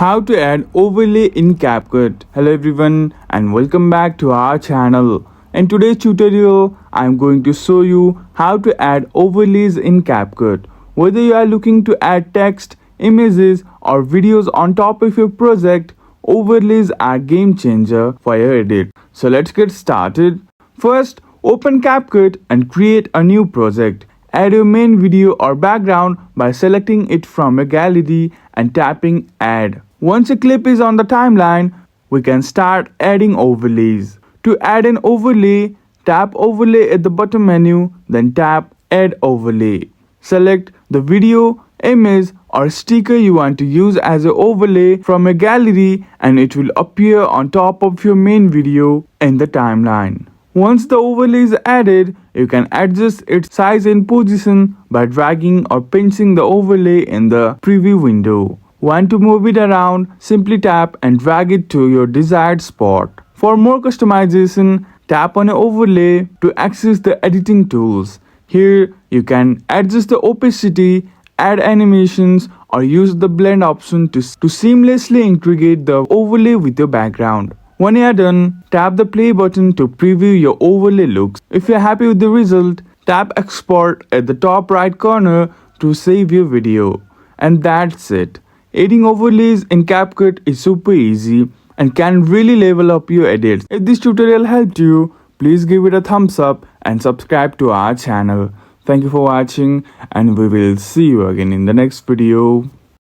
How to add overlay in CapCut. Hello everyone and welcome back to our channel. In today's tutorial, I am going to show you how to add overlays in CapCut. Whether you are looking to add text, images or videos on top of your project, overlays are game changer for your edit. So let's get started. First, open CapCut and create a new project. Add your main video or background by selecting it from a gallery and tapping Add. Once a clip is on the timeline, we can start adding overlays. To add an overlay, tap Overlay at the bottom menu, then tap Add Overlay. Select the video, image or sticker you want to use as an overlay from a gallery and it will appear on top of your main video in the timeline. Once the overlay is added, you can adjust its size and position by dragging or pinching the overlay in the preview window. Want to move it around? Simply tap and drag it to your desired spot. For more customization, tap on an overlay to access the editing tools. Here, you can adjust the opacity, add animations, or use the blend option to seamlessly integrate the overlay with your background. When you are done, tap the play button to preview your overlay looks. If you are happy with the result, tap export at the top right corner to save your video. And that's it. Adding overlays in CapCut is super easy and can really level up your edits. If this tutorial helped you, please give it a thumbs up and subscribe to our channel. Thank you for watching and we will see you again in the next video.